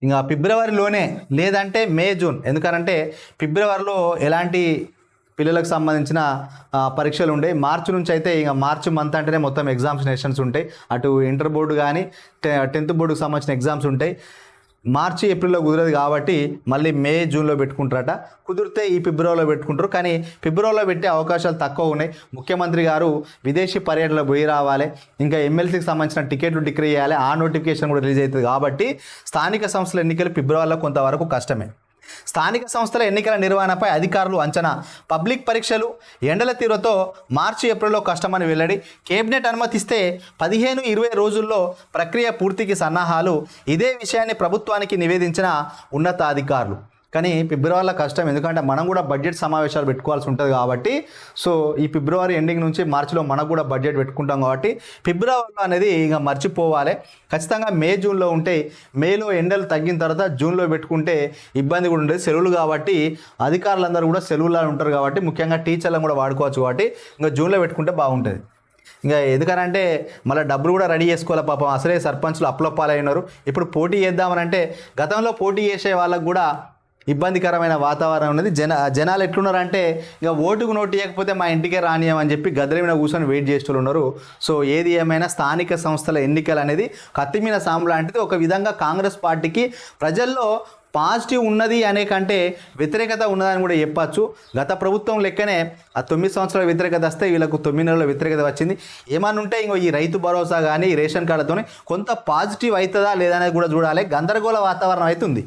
ఇంకా ఫిబ్రవరిలోనే లేదంటే May June, ఎందుకనంటే ఫిబ్రవరిలో ఎలాంటి పిల్లలకు సంబంధించిన పరీక్షలు ఉంటాయి. మార్చి నుంచి అయితే ఇక మార్చి మంత్ అంటేనే మొత్తం ఎగ్జామినేషన్స్ ఉంటాయి. అటు ఇంటర్ బోర్డు కానీ 10th బోర్డుకు సంబంధించిన ఎగ్జామ్స్ ఉంటాయి. మార్చి ఏప్రిల్లో కుదరదు కాబట్టి మళ్ళీ మే జూన్లో పెట్టుకుంటారట. కుదిరితే ఈ ఫిబ్రవరిలో పెట్టుకుంటారు, కానీ ఫిబ్రవరిలో పెట్టే అవకాశాలు తక్కువ ఉన్నాయి. ముఖ్యమంత్రి గారు విదేశీ పర్యటనలో పోయి రావాలి, ఇంకా ఎమ్మెల్సీకి సంబంధించిన టికెట్లు డిక్లేర్ చేయాలి, ఆ నోటిఫికేషన్ కూడా రిలీజ్ అవుతుంది. కాబట్టి స్థానిక సంస్థల ఎన్నికలు ఫిబ్రవరిలో కొంతవరకు కష్టమే. స్థానిక సంస్థల ఎన్నికల నిర్వహణపై అధికారులు అంచనా. పబ్లిక్ పరీక్షలు ఎండల తీరుతో మార్చి ఏప్రిల్లో కష్టమని వెల్లడి. కేబినెట్ అనుమతిస్తే 15-20 రోజుల్లో ప్రక్రియ పూర్తికి సన్నాహాలు. ఇదే విషయాన్ని ప్రభుత్వానికి నివేదించిన ఉన్నతాధికారులు. కానీ ఫిబ్రవరిలో కష్టం, ఎందుకంటే మనం కూడా బడ్జెట్ సమావేశాలు పెట్టుకోవాల్సి ఉంటుంది కాబట్టి. సో ఈ ఫిబ్రవరి ఎండింగ్ నుంచి మార్చిలో మనకు కూడా బడ్జెట్ పెట్టుకుంటాం కాబట్టి ఫిబ్రవరిలో అనేది ఇంకా మర్చిపోవాలి. ఖచ్చితంగా మే జూన్లో ఉంటే, మేలో ఎండలు తగ్గిన తర్వాత జూన్లో పెట్టుకుంటే ఇబ్బంది కూడా ఉండేది. సెలవులు కాబట్టి అధికారులందరూ కూడా సెలవుల్లో ఉంటారు కాబట్టి, ముఖ్యంగా టీచర్లను కూడా వాడుకోవచ్చు కాబట్టి ఇంకా జూన్లో పెట్టుకుంటే బాగుంటుంది. ఇంకా ఎందుకనంటే మళ్ళీ డబ్బులు కూడా రెడీ చేసుకోవాలి. పాపం అసలే సర్పంచ్లు అప్లపాలైనారు. ఇప్పుడు పోటీ చేద్దామనంటే గతంలో పోటీ చేసే వాళ్ళకు కూడా ఇబ్బందికరమైన వాతావరణం ఉన్నది. జనాలు ఎట్లున్నారంటే ఇక ఓటుకు నోటు ఇవ్వకపోతే మా ఇంటికే రానియమని చెప్పి గద్దెల మీద కూర్చొని వెయిట్ చేస్తూ ఉన్నారు. సో ఏది ఏమైనా స్థానిక సంస్థల ఎన్నికలు అనేది కత్తిమీద సాము లాంటిది. ఒక విధంగా కాంగ్రెస్ పార్టీకి ప్రజల్లో పాజిటివ్ ఉన్నది అనే కంటే వ్యతిరేకత ఉన్నదని కూడా చెప్పచ్చు. గత ప్రభుత్వం లెక్కనే ఆ 9 సంవత్సరాల వ్యతిరేకత వస్తే వీళ్ళకు 9 నెలల వ్యతిరేకత వచ్చింది. ఏమన్నా ఉంటే ఇంకో ఈ రైతు భరోసా కానీ రేషన్ కార్డుతోనే కొంత పాజిటివ్ అవుతుందా లేదా అనేది కూడా చూడాలి. గందరగోళ వాతావరణం అవుతుంది.